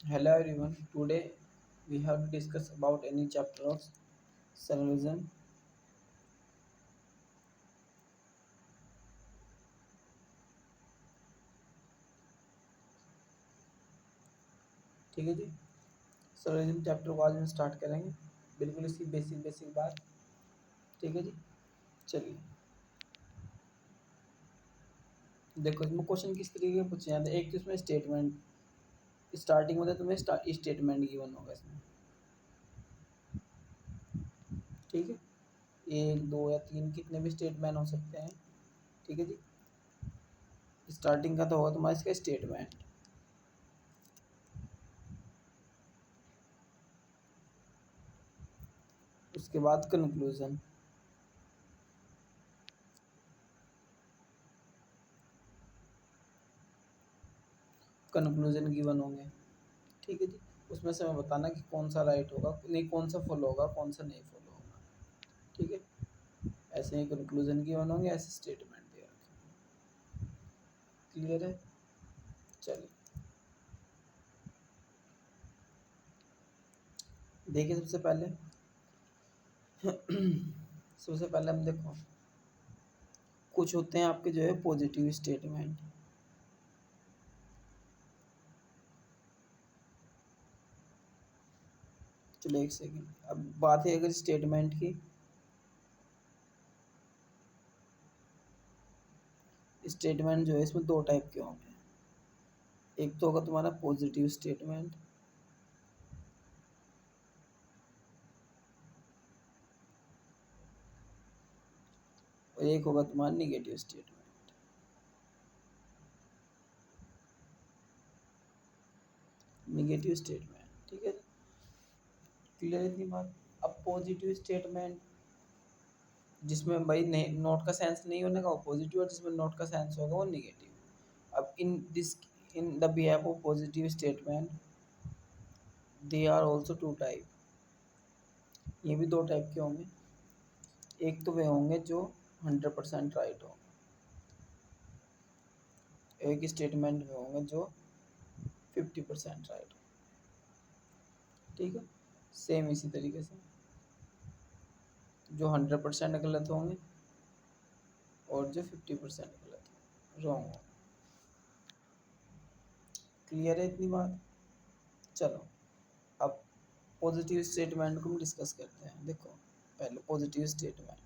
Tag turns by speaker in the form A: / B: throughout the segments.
A: Hello everyone. Today we have to discuss about any chapter of journalism. ठीक है जी। Journalism chapter को आज हम स्टार्ट करेंगे। बिल्कुल इसकी बेसिक बेसिक बात। ठीक है जी। चलिए देखो इसमें क्वेश्चन किस तरीके के पूछे जाते हैं। एक तो इसमें स्टेटमेंट स्टार्टिंग में तो तुम्हें स्टेटमेंट गिवन होगा इसमें। ठीक है, एक दो या तीन कितने भी स्टेटमेंट हो सकते हैं। ठीक है जी। स्टार्टिंग का तो होगा तुम्हारा इसका स्टेटमेंट। उसके बाद कंक्लूजन। कंक्लूजन गिवन होंगे। ठीक है जी। उसमें से हमें बताना कि कौन सा राइट होगा, नहीं कौन सा फॉलो होगा, कौन सा नहीं फॉलो होगा। ठीक है, ऐसे ही कंक्लूजन की वन होंगे, ऐसे स्टेटमेंट दे रखे। क्लियर है। चलिए देखिए सबसे पहले हम देखो कुछ होते हैं आपके जो है पॉजिटिव स्टेटमेंट। चलो एक सेकेंड, अब बात है अगर स्टेटमेंट की। स्टेटमेंट जो है इसमें दो टाइप के होंगे। एक तो होगा तुम्हारा पॉजिटिव स्टेटमेंट, और एक होगा तुम्हारा निगेटिव स्टेटमेंट। निगेटिव स्टेटमेंट, ठीक है। क्लियर इतनी बात। अब पॉजिटिव स्टेटमेंट जिसमें भाई नोट का सेंस नहीं होने का वो पॉजिटिव, और जिसमें नोट का सेंस होगा वो निगेटिव। अब in the behalf of positive statement they are also two type. ये भी दो टाइप के होंगे। एक तो वे होंगे जो 100% राइट होंगे, एक स्टेटमेंट में होंगे जो 50% राइट होंगे। ठीक है, सेम इसी तरीके से जो 100% गलत होंगे और जो 50% गलत रॉन्ग होंगे। क्लियर है इतनी बात। चलो अब पॉजिटिव स्टेटमेंट को हम डिस्कस करते हैं। देखो पहले पॉजिटिव स्टेटमेंट।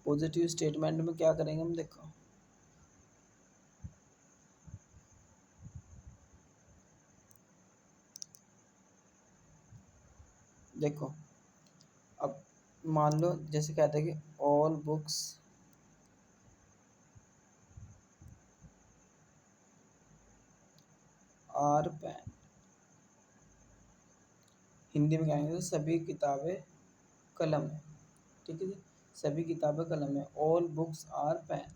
A: पॉजिटिव स्टेटमेंट में क्या करेंगे हम, देखो देखो अब मान लो जैसे कहते हैं कि all books are pen. Hindi में कहेंगे तो सभी किताबें कलम है। ठीक है जी, सभी किताबें कलम है। All books are pen.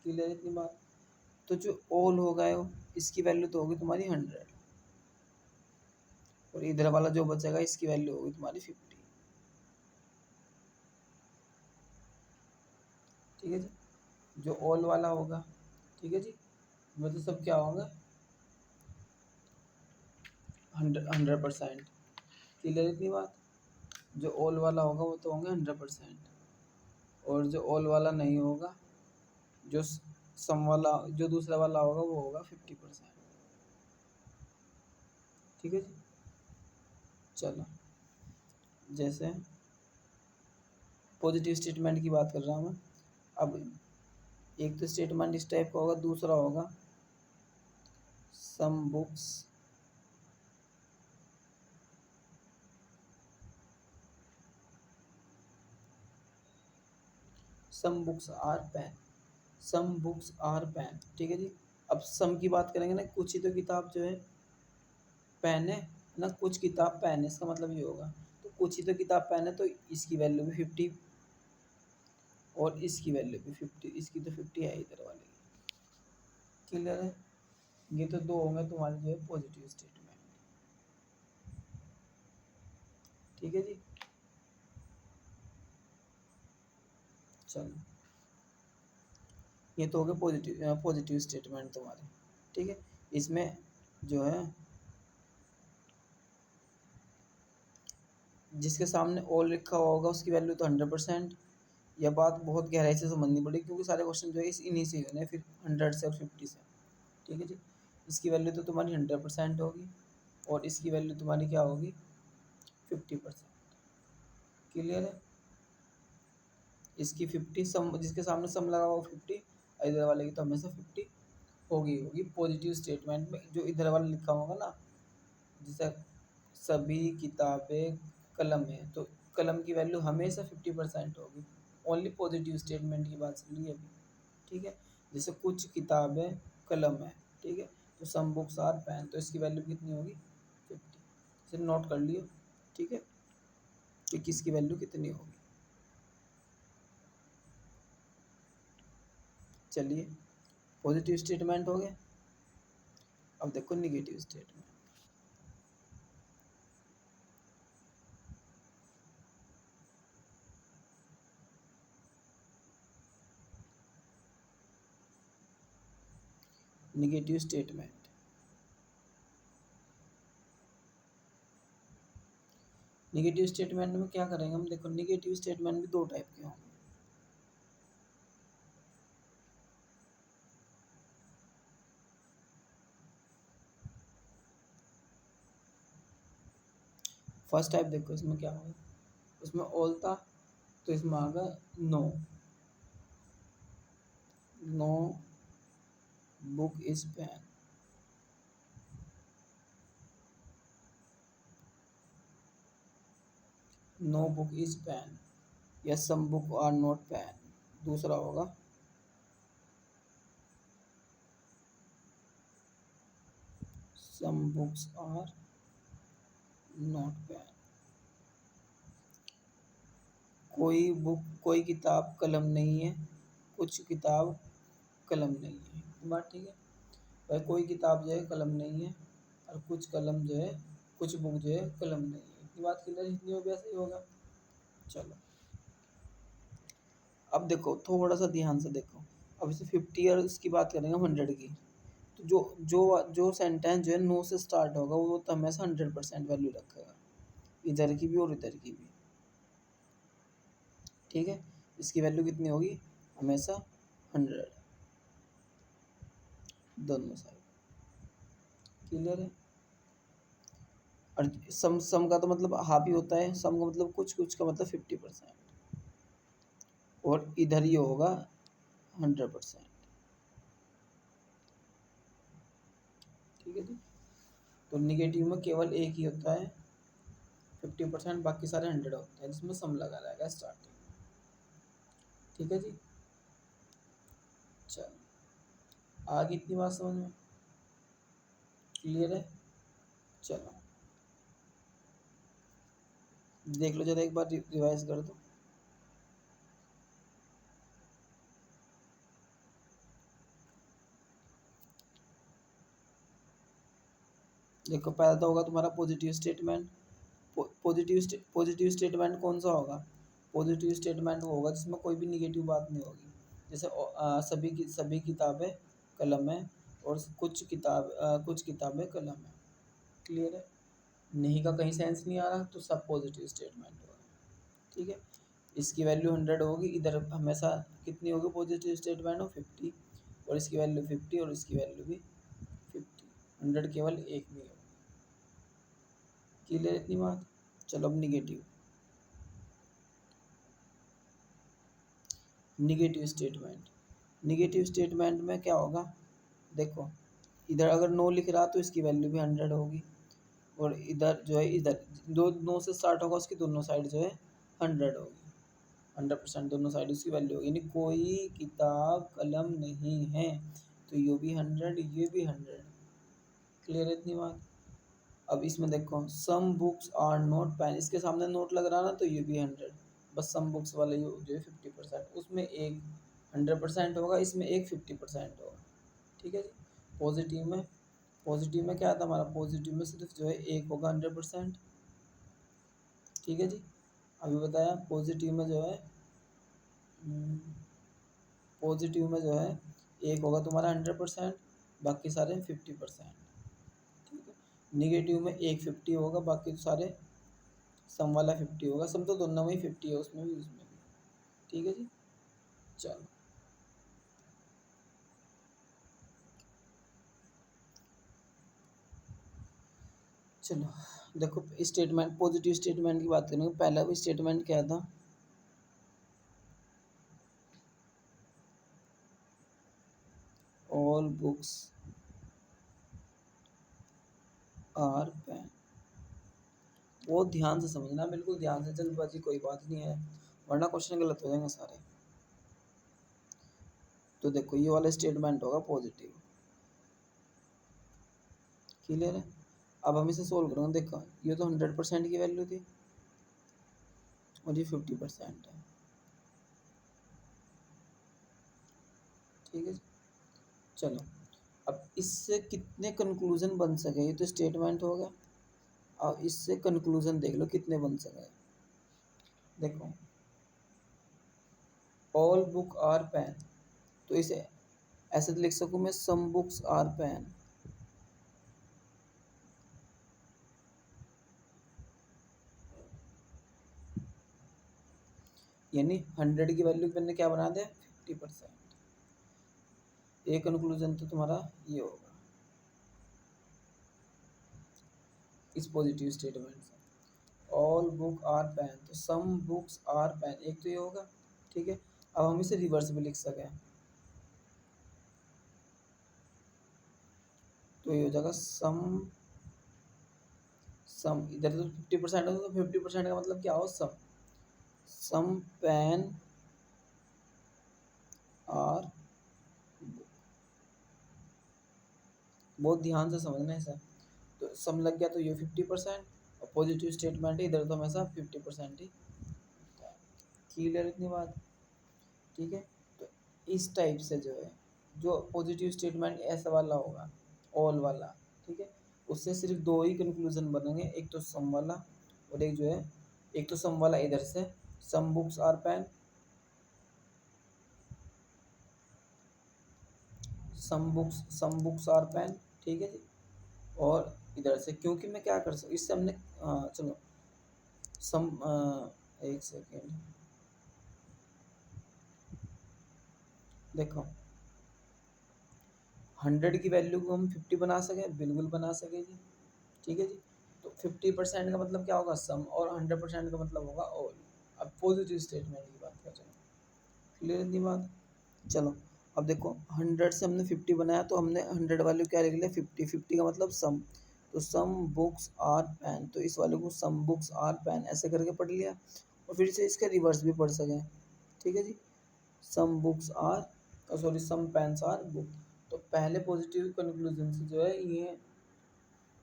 A: Clear इतनी बात। तो जो ऑल होगा इसकी वैल्यू तो होगी तुम्हारी 100, और इधर वाला जो बचेगा इसकी वैल्यू होगी तुम्हारी 50। ठीक है जी, जो ऑल वाला होगा, ठीक है जी, मतलब सब क्या होगा 100%। क्लियर इतनी बात। जो ऑल वाला होगा वो तो होंगे 100%, और जो ऑल वाला नहीं होगा, जो सम वाला जो दूसरा वाला होगा वो होगा 50%। ठीक है जी। चलो जैसे पॉजिटिव स्टेटमेंट की बात कर रहा हूँ मैं। अब एक तो स्टेटमेंट इस टाइप का होगा, दूसरा होगा some books some books are pen. Some books are pen, ठीक है जी। अब सम की बात करेंगे ना, कुछ ही तो किताब जो है पेन है ना, कुछ किताब पेन है, इसका मतलब ये होगा। तो कुछ ही तो किताब पेन है, तो इसकी वैल्यू भी 50 और इसकी वैल्यू भी 50। इसकी तो 50 है इधर वाले की। क्लियर है। ये तो दो होंगे तुम्हारे जो है पॉजिटिव स्टेटमेंट। ठीक है जी। चलो, ये तो हो गए पॉजिटिव स्टेटमेंट तुम्हारे। ठीक है, इसमें जो है जिसके सामने ऑल लिखा हुआ होगा उसकी वैल्यू तो 100%। यह बात बहुत गहराई से समझनी पड़ेगी क्योंकि सारे क्वेश्चन जो है इस इन्हीं से होने फिर 100 से और 50 से। ठीक है जी, इसकी वैल्यू तो तुम्हारी 100% होगी और इसकी वैल्यू तुम्हारी क्या होगी 50%। क्लियर है, इसकी 50 सम, जिसके सामने सम लगा हुआ 50, इधर वाले की तो हमेशा 50 होगी पॉजिटिव स्टेटमेंट में। जो इधर वाला लिखा होगा ना, जैसे सभी किताबें कलम है, तो कलम की वैल्यू हमेशा 50% होगी। ओनली पॉजिटिव स्टेटमेंट की बात चल रही है अभी। ठीक है, जैसे कुछ किताबें कलम है, ठीक है, तो सम बुक्स आर पेन, तो इसकी वैल्यू कितनी होगी 50। इसे नोट कर लियो। ठीक है, कि किसकी वैल्यू कितनी होगी। चलिए, पॉजिटिव स्टेटमेंट हो गए। अब देखो negative statement. Negative statement, negative statement में क्या करेंगे हम, देखो निगेटिव स्टेटमेंट भी दो टाइप के होंगे। फर्स्ट टाइप देखो इसमें क्या होगा, उसमें ऑल था तो इसमें आ गया no, no book is pen. No book is pen या some book are not pen. दूसरा होगा some books are not pen. कोई बुक, कोई किताब कलम नहीं है, कुछ किताब कलम नहीं है। बात ठीक है भाई, कोई किताब जो है कलम नहीं है और कुछ कलम जो है, कुछ बुक जो है कलम नहीं है। इतनी बात क्लियर, इतनी हो गया, सही होगा। चलो, अब देखो थोड़ा सा ध्यान से देखो। अब इसे 50 और इसकी बात करेंगे हम 100 की। तो जो सेंटेंस जो है नो से स्टार्ट होगा वो तो हमेशा 100% वैल्यू रखेगा, इधर की भी और इधर की भी। ठीक है, इसकी वैल्यू कितनी होगी हमेशा 100, दोनों साइड। क्लियर है, और सम का तो मतलब हाफ ही होता है, सम का मतलब कुछ, कुछ का मतलब 50%, और इधर ही होगा 100%। ठीक है जी, तो निगेटिव में केवल एक ही होता है 50%, बाकी सारे 100 होते हैं जिसमें सम लगा रहेगा स्टार्टिंग। ठीक है जी, चलो आगे इतनी बात समझ में क्लियर है। चलो देख लो जरा एक बार, रिवाइज कर दो। देखो पहला तो होगा तुम्हारा पॉजिटिव स्टेटमेंट। पॉजिटिव स्टेटमेंट कौन सा होगा, पॉजिटिव स्टेटमेंट वो होगा जिसमें कोई भी निगेटिव बात नहीं होगी। जैसे सभी किताबें कलम है और कुछ किताबें कलम है। क्लियर है, नहीं का कहीं सेंस नहीं आ रहा तो सब पॉजिटिव स्टेटमेंट होगा। ठीक है, इसकी वैल्यू 100 होगी, इधर हमेशा कितनी होगी पॉजिटिव स्टेटमेंट हो 50, और इसकी वैल्यू 50 और इसकी वैल्यू भी 50। 100 केवल एक में होगी। क्लियर इतनी बात। चलो अब negative, negative statement. Negative statement में क्या होगा, देखो इधर अगर नो लिख रहा तो इसकी वैल्यू भी 100 होगी, और इधर जो है, इधर दो नो से स्टार्ट होगा उसकी दोनों साइड जो है 100 होगी। 100% दोनों साइड उसकी वैल्यू होगी, यानी कोई किताब कलम नहीं है, तो ये भी 100, ये भी 100। क्लियर है इतनी बात। अब इसमें देखो some books are not pen, इसके सामने नोट लग रहा ना तो ये भी 100। बस सम बुक्स वाले जो है 50%, उसमें एक 100% होगा, इसमें एक 50% होगा। ठीक है जी, पॉजिटिव में, पॉजिटिव में क्या आता है हमारा, पॉजिटिव में सिर्फ जो है एक होगा 100%। ठीक है जी, अभी बताया पॉजिटिव में जो है पॉजिटिव में जो है एक होगा तुम्हारा 100%, बाकी सारे 50%। ठीक है। निगेटिव में एक 50 होगा, बाकी तो सारे सम वाला 50 होगा। सम तो दोनों में ही 50 है, उसमें भी उसमें भी। ठीक है जी। चलो चलो देखो, स्टेटमेंट पॉजिटिव स्टेटमेंट की बात करेंगे। पहला भी स्टेटमेंट क्या था? All books are pen. बहुत ध्यान से समझना, बिल्कुल ध्यान से, जल्दबाजी कोई बात नहीं है, वरना क्वेश्चन गलत हो जाएंगे सारे। तो देखो ये वाला स्टेटमेंट होगा पॉजिटिव। क्लियर है? अब हम इसे सोल्व करेंगे। देखो ये तो 100% की वैल्यू थी और ये 50% है। ठीक है। चलो अब इससे कितने कंक्लूजन बन सके, ये तो स्टेटमेंट हो गया। अब इससे कंक्लूजन देख लो कितने बन सके। देखो ऑल बुक आर पेन, तो इसे ऐसे लिख सकूँ मैं, सम बुक्स आर पेन। यानी 100 की वैल्यू मैंने क्या बना दिया, 50%। एक कंक्लूजन तो तुम्हारा ये होगा इस पॉजिटिव स्टेटमेंट से। ऑल बुक आर पेन, तो सम बुक्स आर पेन, एक तो ये होगा। ठीक है। अब हम इसे रिवर्स भी लिख सकें, तो ये हो जाएगा सम, इधर तो 50% है, तो 50% का मतलब क्या हो, सम पेन आर। बहुत ध्यान से समझना है सर। तो सम लग गया तो ये 50%, और पॉजिटिव स्टेटमेंट है इधर तो हमेशा 50% ही। क्लियर इतनी बात? ठीक है। तो इस टाइप से जो है, जो पॉजिटिव स्टेटमेंट ऐसा वाला होगा, ऑल वाला, ठीक है, उससे सिर्फ दो ही कंक्लूजन बनेंगे, एक तो सम वाला और एक जो है, एक तो सम वाला इधर से, some books are pen, some books are pen. ठीक है जी। और इधर से, क्योंकि मैं क्या कर सकता, इससे हमने, चलो सम, एक सेकेंड, देखो 100 की वैल्यू को हम 50 बना सके, बिल्कुल बना सके जी। ठीक है जी। तो 50% का मतलब क्या होगा, सम, और 100% का मतलब होगा ऑल। अब पॉजिटिव स्टेटमेंट की बात कर रहे हैं। क्लियर इतनी बात? चलो अब देखो, 100 से हमने 50 बनाया, तो हमने 100 वैल्यू क्या लिख लिया, 50, 50 का मतलब सम। तो सम बुक्स आर पेन, तो इस वाले को सम बुक्स आर पेन ऐसे करके पढ़ लिया, और फिर से इसका रिवर्स भी पढ़ सकें। ठीक है जी। Some books are, sorry some pens are book. तो पहले पॉजिटिव कंक्लूजन से जो है ये,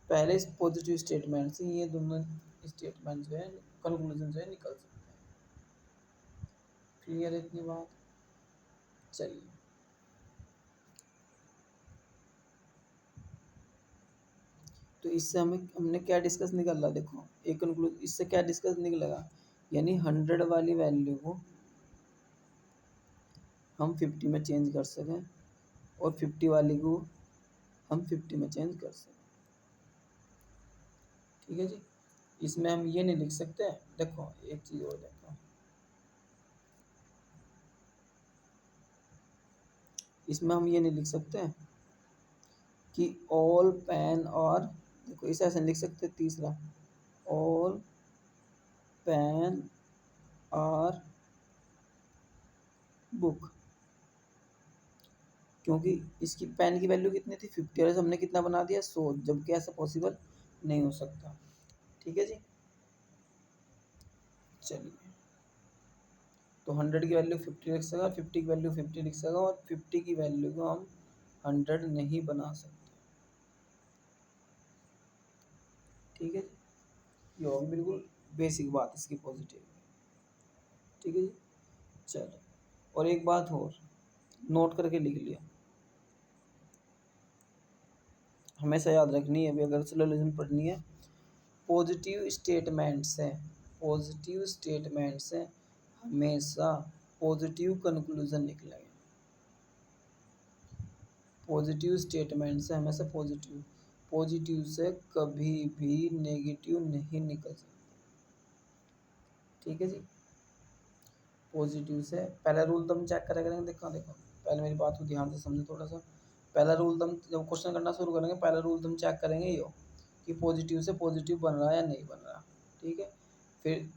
A: पहले इस पॉजिटिव स्टेटमेंट से ये दोनों स्टेटमेंट जो है, कंक्लूजन जो है निकल सकते हैं। क्लियर है इतनी बात? चलिए तो इससे हमने क्या डिस्कस निकाला, देखो एक कंक्लूज, इससे क्या डिस्कस निकलेगा, यानी 100 वाली वैल्यू को हम 50 में चेंज कर सकें, और 50 वाली को हम 50 में चेंज कर सकें। ठीक है जी। इसमें हम ये नहीं लिख सकते, देखो एक चीज़ और देखो, इसमें हम ये नहीं लिख सकते कि ऑल पेन, और देखो इसे ऐसे लिख सकते, तीसरा, ऑल पेन और बुक, क्योंकि इसकी पेन की वैल्यू कितनी थी, 50, और हमने कितना बना दिया, 100, जबकि ऐसा पॉसिबल नहीं हो सकता। ठीक है जी। चलिए, तो 100 की वैल्यू 50 लिख सका, 50 की वैल्यू 50 लिख सका, और 50 की वैल्यू को हम 100 नहीं बना सकते। ठीक है जी। ये होगी बिल्कुल बेसिक बात इसकी, पॉजिटिव। ठीक है जी। चलो, और एक बात और नोट करके लिख लिया, हमेशा याद रखनी है अभी अगर सिलोजिज्म पढ़नी है। पॉजिटिव स्टेटमेंट से, पॉजिटिव स्टेटमेंट से हमेशा पॉजिटिव कंक्लूजन निकलेंगे। पॉजिटिव स्टेटमेंट से हमेशा पॉजिटिव, पॉजिटिव से कभी भी नेगेटिव नहीं निकल सकता। ठीक है जी। पॉजिटिव से पहला रूल तुम चेक करा करेंगे। देखो देखो, पहले मेरी बात को ध्यान से समझो थोड़ा सा। पहला रूल तुम जब क्वेश्चन करना शुरू करेंगे, पहला रूल तुम चेक करेंगे ये कि पॉजिटिव से पॉजिटिव बन रहा है या नहीं बन रहा। ठीक है। फिर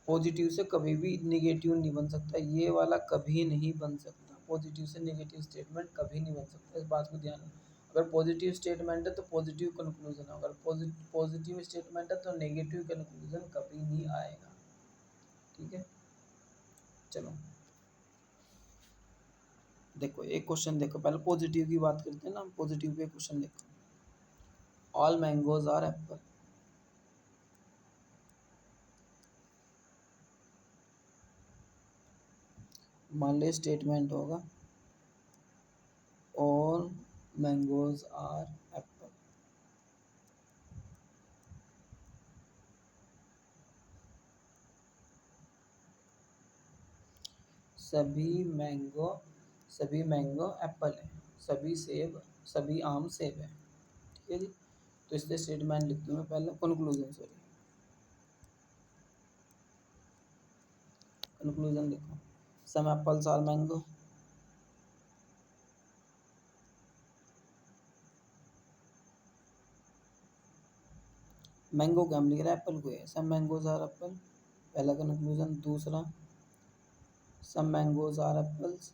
A: पॉजिटिव से कभी भी निगेटिव नहीं बन सकता, ये वाला कभी नहीं बन सकता। पॉजिटिव से नेगेटिव स्टेटमेंट कभी नहीं बन सकता, इस बात को ध्यान रखो। अगर पॉजिटिव स्टेटमेंट है तो पॉजिटिव कंक्लूजन है, अगर पॉजिटिव स्टेटमेंट है तो नेगेटिव कंक्लूजन कभी नहीं आएगा। ठीक है। चलो देखो एक क्वेश्चन देखो, पहले पॉजिटिव की बात करते हैं ना। पॉजिटिव पे क्वेश्चन देखो, ऑल मैंगोज आर एप्पल। मान लो स्टेटमेंट होगा ऑल मैंगोज आर एप्पल। सभी मैंगो एप्पल है, सभी सेब, सभी आम सेब है। ठीक है जी। तो इसलिए स्टेटमेंट लिख दूँ मैं पहले, कंक्लूजन सॉरी, कंक्लूजन लिखो, some apples are mango. Mango को हम लिख रहे हैं, एप्पल को है, सम मैंगोज आर एप्पल, पहला कंक्लूजन। दूसरा सम मैंगोज आर एप्पल्स,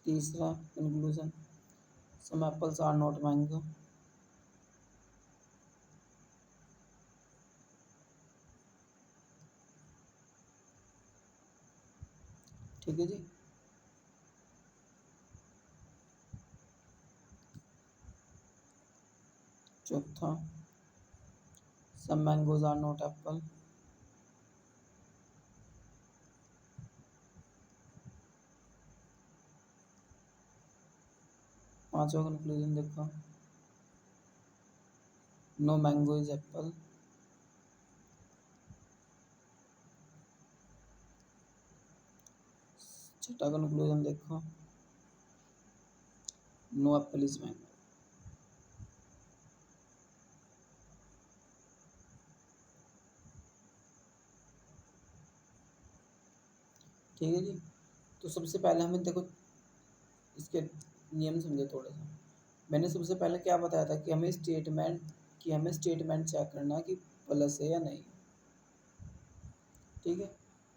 A: तीसरा conclusion some apples are not mango. ठीक है जी। चौथा some mangoes are not apple. पांचवा कंक्लूजन देखो, नो मैंगो इज एप्पल। छठा कंक्लूजन देखो, नो एप्पल इज मैंगो। ठीक है जी। तो सबसे पहले हमें देखो इसके नियम समझे थोड़ा सा। मैंने सबसे पहले क्या बताया था कि हमें स्टेटमेंट चेक करना कि प्लस है या नहीं। ठीक है।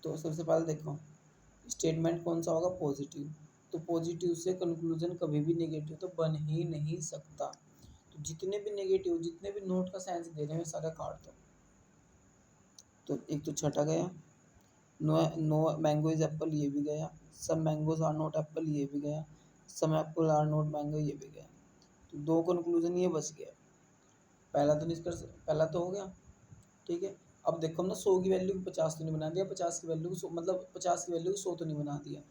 A: तो सबसे पहले देखो स्टेटमेंट कौन सा होगा, पॉजिटिव। तो पॉजिटिव से कंक्लूजन कभी भी नेगेटिव तो बन ही नहीं सकता। तो जितने भी नेगेटिव, जितने भी नोट का साइंस दे रहे हैं सारा काट दो। तो एक तो छठा गया, no no mango is apple, ये भी गया। Some mangoes are not apple, ये भी गया। Some apple are not mango, ये भी गया। तो दो कंक्लूजन ये बच गया। पहला तो निष्कर्ष, पहला तो हो गया। ठीक है। अब देखो हमने 100 की वैल्यू को 50 तो नहीं बना दिया, 50 की वैल्यू को 100, मतलब 50 की वैल्यू को 100 तो नहीं बना दिया।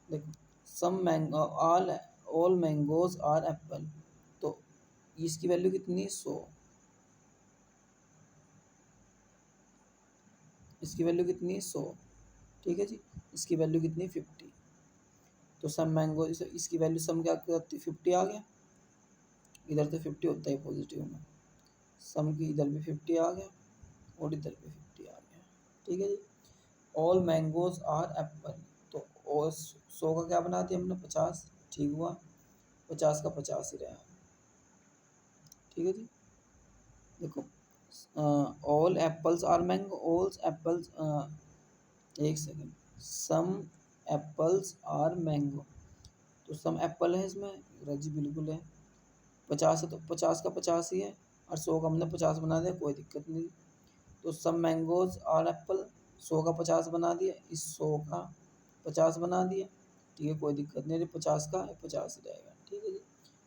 A: देखो some mango all mangoes are apple, तो इसकी वैल्यू कितनी, 100। इसकी वैल्यू कितनी, 100। ठीक है जी। इसकी वैल्यू कितनी, 50। तो सम मैंगो, इसकी वैल्यू सम क्या करती, 50 आ गया। इधर तो 50 होता है पॉजिटिव में, सम की इधर भी 50 आ गया और इधर भी 50 आ गया। ठीक है जी। ऑल मैंगोज आर एप्पल, तो और 100 का क्या बना दिया हमने, 50। ठीक हुआ, 50 का 50 ही रहा। ठीक है जी। देखो all apples are mango, all apples, एक second, some apples are mango, तो सम एप्पल है इसमें, रजी बिल्कुल है। 50 है तो 50 का 50 ही है, और 100 का हमने 50 बना दिया, कोई दिक्कत नहीं। तो सब मैंगोज और एप्पल, 100 का 50 बना दिया, इस 100 का 50 बना दिया। ठीक है, कोई दिक्कत नहीं, 50 का 50 ही रहेगा। ठीक है जी।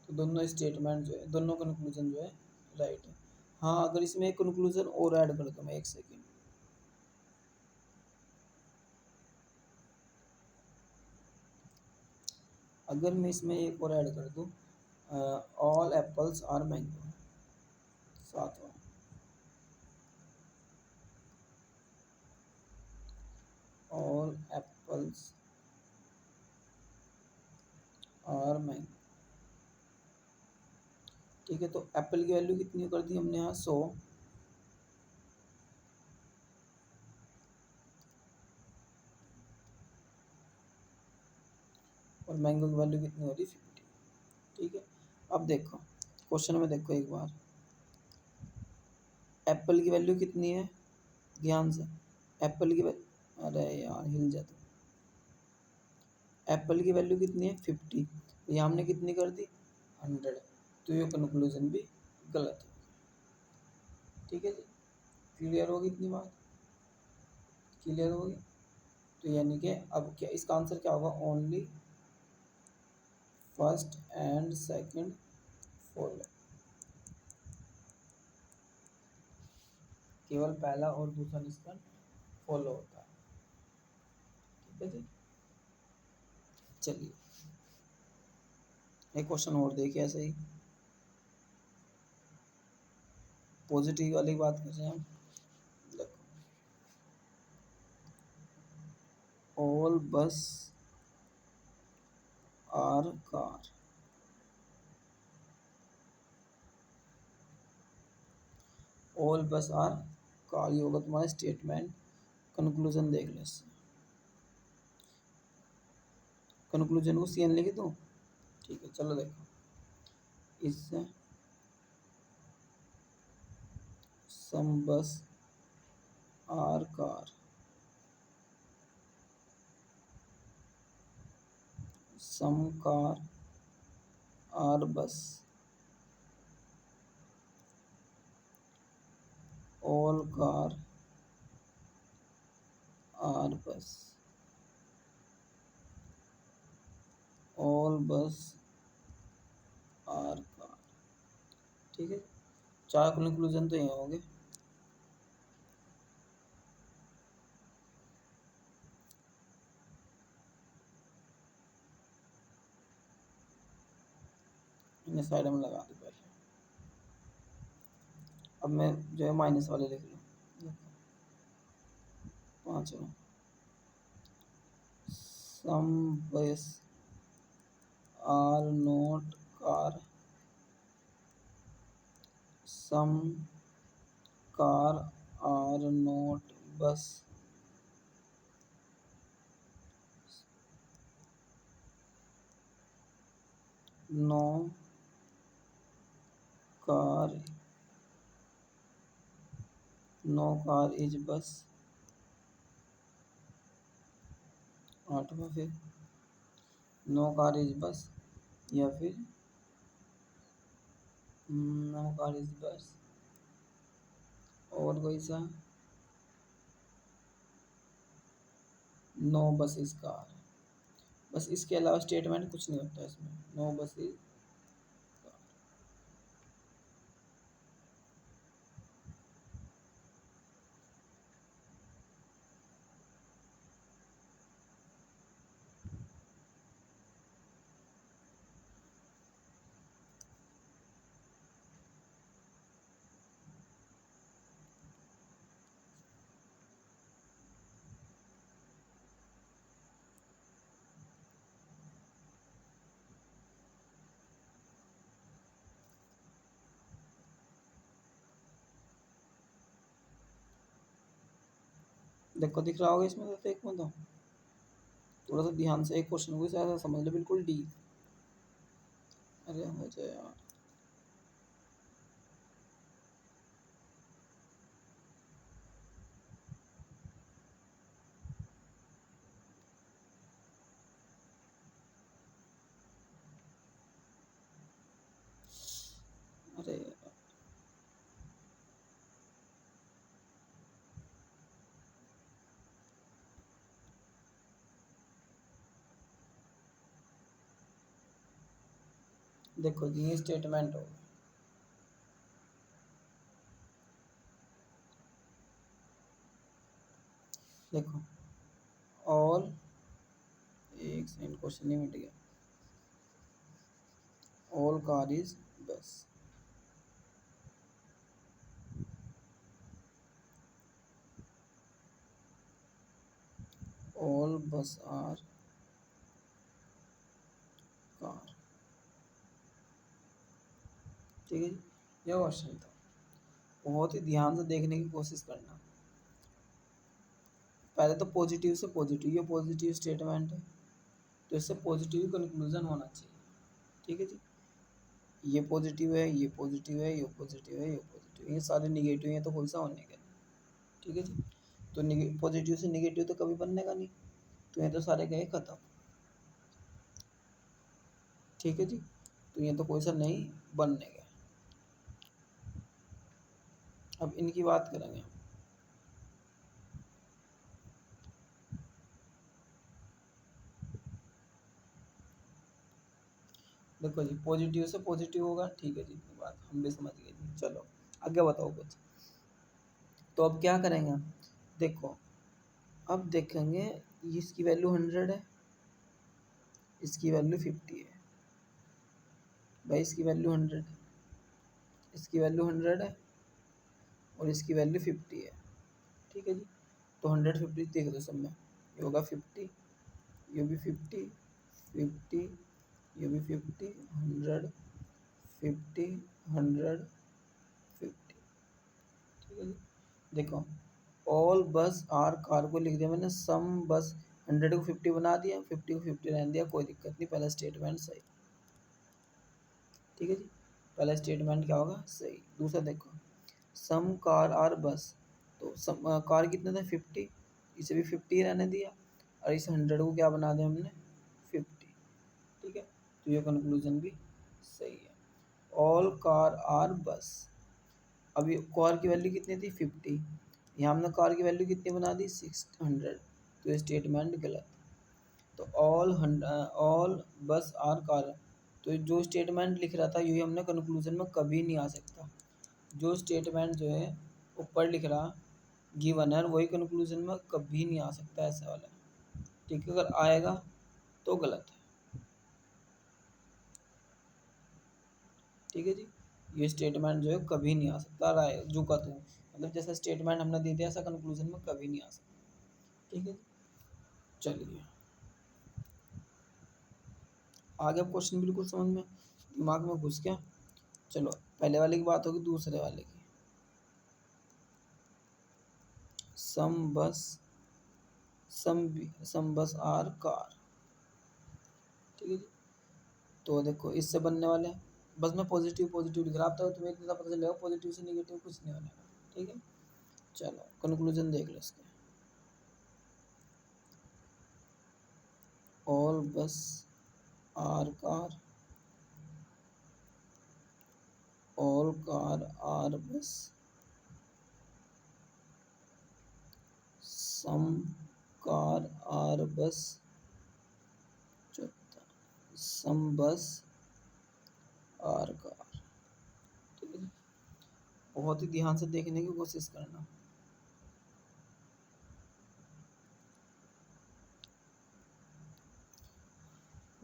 A: तो दोनों स्टेटमेंट जो है, दोनों कंक्लूजन जो है राइट है। हाँ, अगर इसमें एक कंक्लूजन और ऐड कर दूँ मैं, एक सेकेंड, अगर मैं इसमें एक और ऐड कर दूँ, ऑल एप्पल्स आर मैंगो, सातवां। All apples are mango. ठीक है, तो एप्पल की वैल्यू कितनी कर दी हमने यहाँ 100, और मैंगो की वैल्यू कितनी हो रही 50। ठीक है, अब देखो क्वेश्चन में देखो एक बार, एप्पल की वैल्यू कितनी है, ध्यान से, एप्पल की अरे यार हिल जाता, एप्पल की वैल्यू कितनी है 50, तो यहाँ हमने कितनी कर दी 100, तो ये कंक्लूजन भी गलत है। ठीक है जी, क्लियर होगी इतनी बात, क्लियर होगी। तो यानी कि अब क्या इसका आंसर क्या होगा, only first and second follow, केवल पहला और दूसरा निष्कर्ष फॉलो होता है। ठीक है जी, चलिए एक क्वेश्चन और देखिए ऐसे ही, पॉजिटिव वाली बात कर रहे हैं हम। देखो, all bus are car, all bus are car, ये होगा तुम्हारा स्टेटमेंट। कंक्लूजन देख लो, कंक्लूजन को सी एन लिख दूँ। ठीक है, चलो देखो, इससे some bus are car, some car are bus, all car are bus, all bus are car. ठीक है, चार कंक्लूजन तो ये हो गए। इन्हें साइड में लगा दो पहले, अब मैं जो है माइनस वाले लिख लूँ, पाँचवा, some bus are not car, some car are not bus, no car, no car is bus, आठवां फिर नो कार इज बस, या फिर नो कार इज बस, और कोई सा, नो बस इज कार। बस इसके अलावा स्टेटमेंट कुछ नहीं होता इसमें, नो बस इज कार। देखो दिख रहा होगा इसमें, तो एक में तो थोड़ा सा ध्यान से एक क्वेश्चन को ऐसा समझ लो, बिल्कुल डी, अरे हो जाए यार, अरे देखो जी, ये स्टेटमेंट हो, देखो ऑल, एक सेकंड क्वेश्चन नहीं मिट गया, ऑल कार इज बस, ऑल बस आर कार। ठीक है जी, यह क्वेश्चन था। बहुत ही ध्यान से देखने की कोशिश करना। पहले तो पॉजिटिव से पॉजिटिव, ये पॉजिटिव स्टेटमेंट है तो इससे पॉजिटिव कंक्लूजन होना चाहिए। ठीक है जी, ये पॉजिटिव है, ये पॉजिटिव है, ये पॉजिटिव है, ये पॉजिटिव है, ये सारे निगेटिव हैं तो कोई सा होने का नहीं। ठीक है जी, तो पॉजिटिव से निगेटिव तो कभी बनने का नहीं, तो ये तो सारे गए खत्म। ठीक है जी, तो ये तो कोई सा नहीं बनने का। अब इनकी बात करेंगे। देखो जी, पॉजिटिव से पॉजिटिव होगा, ठीक है जी, इतनी बात हम भी समझ गए जी। चलो आगे बताओ कुछ। तो अब क्या करेंगे, देखो अब देखेंगे, इसकी वैल्यू 100 है, इसकी वैल्यू 50 है। भाई इसकी वैल्यू 100 है, इसकी वैल्यू 100 है और इसकी वैल्यू 50 है। ठीक है जी, तो 100 50 देख दो सब में, ये होगा 50, ये भी 50, 50, ये भी 50, 100, 50, 100, 50। ठीक है जी, देखो ऑल बस आर कार को लिख दिया मैंने, सम बस 100 को 50 बना दिया, 50 को 50 रहने दिया, कोई दिक्कत नहीं, पहला स्टेटमेंट सही। ठीक है जी, पहला स्टेटमेंट क्या होगा, सही। दूसरा देखो, सम कार आर बस, तो सम कार कितने थे 50, इसे भी 50 रहने दिया और इस 100 को क्या बना दिया हमने 50। ठीक है, तो ये कंक्लूजन भी सही है। ऑल कार आर बस, अभी कार की वैल्यू कितनी थी 50, यहाँ हमने कार की वैल्यू कितनी बना दी 600, तो ये स्टेटमेंट गलत। तो ऑल बस आर कार, तो जो स्टेटमेंट लिख रहा था यही हमने कंक्लूजन में कभी नहीं आ सकता। जो स्टेटमेंट जो है ऊपर लिख रहा गिवन है वही कंक्लूजन में कभी नहीं आ सकता ऐसा वाला। ठीक है, अगर आएगा तो गलत है। ठीक है जी, ये स्टेटमेंट जो है कभी नहीं आ सकता, राय जो का तू, मतलब जैसा स्टेटमेंट हमने दे दिया ऐसा कंक्लूजन में कभी नहीं आ सकता। ठीक है जी, चलिए आगे अब क्वेश्चन बिल्कुल समझ में दिमाग में घुस गया। चलो पहले वाले की बात होगी, दूसरे वाले की, सम बस सम बस आर कार। ठीक है जी, तो देखो इससे बनने वाले हैं, बस मैं पॉजिटिव पॉजिटिव लिख रहा था, तुम्हें इतना पता चलेगा पॉजिटिव से निगेटिव कुछ नहीं होने का। ठीक है, चलो कंक्लूजन देख लो इसके। All bus are car, all car are bus, some car are बस, चौथा सम बस आर कार। ठीक है, बहुत ही ध्यान से देखने की कोशिश करना।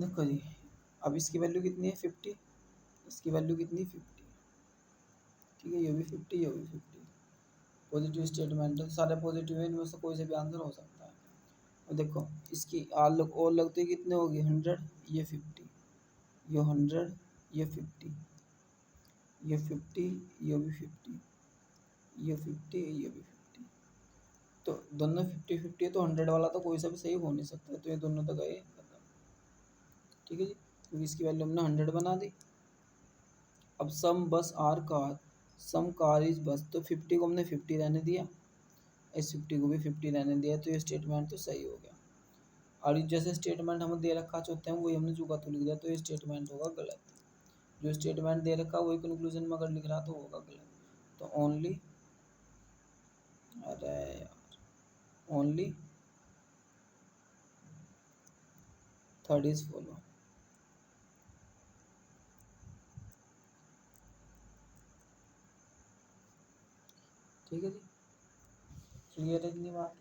A: देखो जी, अब इसकी वैल्यू कितनी है 50, इसकी वैल्यू कितनी 50। ठीक है, ये भी 50, ये भी 50, पॉजिटिव स्टेटमेंट है, सारे पॉजिटिव है, इनमें से कोई से भी आंसर हो सकता है। और देखो इसकी आर लोग और लगते कितने होगी 100, ये 50, ये 100, ये 50, ये 50, ये भी 50, ये 50, ये भी 50, तो दोनों 50 50 है, तो 100 वाला तो कोई सा भी सही हो नहीं सकता, तो ये दोनों तो गए खत्म। ठीक है जी, क्योंकि इसकी वैल्यू हमने 100 बना दी। अब some bus are car, some car is bus, तो 50 को हमने 50 रहने दिया, इस 50 को भी 50 रहने दिया, तो ये स्टेटमेंट तो सही हो गया। और जैसे स्टेटमेंट हमें दे रखा चाहते हैं वही हमने जुगा तो लिख दिया, तो ये स्टेटमेंट होगा गलत। जो स्टेटमेंट दे रखा वही कंक्लूजन में अगर लिख रहा तो होगा गलत। तो ओनली, अरे यार, ओनली थर्ड इज फॉलो। ठीक है जी, क्लियर है इतनी बात,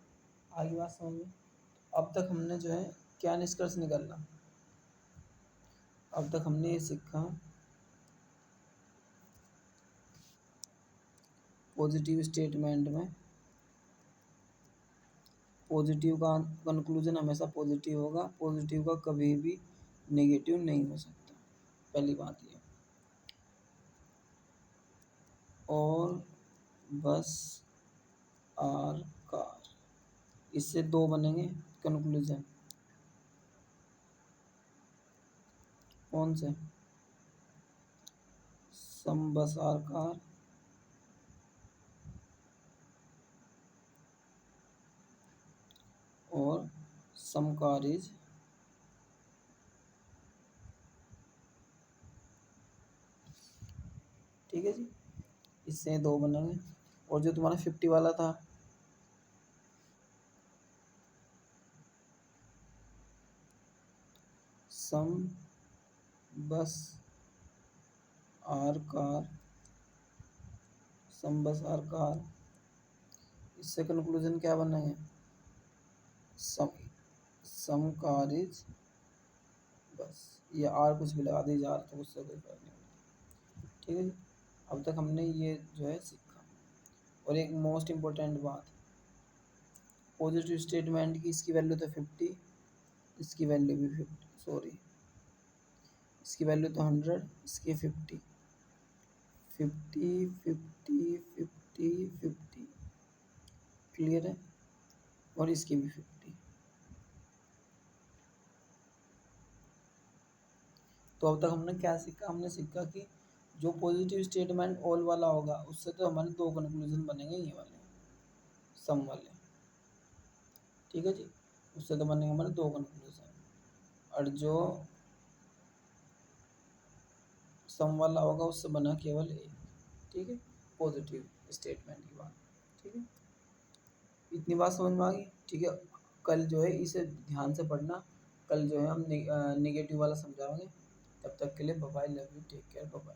A: आगे बात समझ में। अब तक हमने जो है क्या निष्कर्ष निकालना, अब तक हमने ये सीखा पॉजिटिव स्टेटमेंट में पॉजिटिव का कंक्लूजन हमेशा पॉजिटिव होगा, पॉजिटिव का कभी भी नेगेटिव नहीं हो सकता। पहली बात ये। और बस आर कार, इससे दो बनेंगे कंक्लूजन। कौन से? सम बस आर कार और सम कार इज ठीक है जी, इससे दो बनेंगे। और जो तुम्हारा 50 वाला था, सम bus are car, some bus are car, इससे कंक्लूजन क्या बनेंगे? सम कार इज बस, ये आर कुछ भी लगा दीजिए, आर तो उससे कोई फर्क नहीं पड़ता। ठीक है जी, अब तक हमने ये जो है सीखा। और एक मोस्ट इम्पोर्टेंट बात, पॉजिटिव स्टेटमेंट की इसकी वैल्यू तो 50, इसकी वैल्यू भी 50, सॉरी इसकी वैल्यू तो 100, इसकी 50, 50 50 50 50, क्लियर है? और इसकी भी 50। तो अब तक हमने क्या सीखा? हमने सीखा कि जो पॉजिटिव स्टेटमेंट ऑल वाला होगा उससे तो हमारे दो कंक्लूजन बनेंगे, ये वाले सम वाले। ठीक है जी, उससे तो बनेंगे हमारे दो कंक्लूजन। और जो सम वाला होगा उससे बना केवल एक। ठीक है, पॉजिटिव स्टेटमेंट की बात। ठीक है, इतनी बात समझ में आ गई? ठीक है, कल जो है इसे ध्यान से पढ़ना। कल जो है हम नेगेटिव वाला समझाएंगे। तब तक के लिए bye bye, love you, take care, bye bye.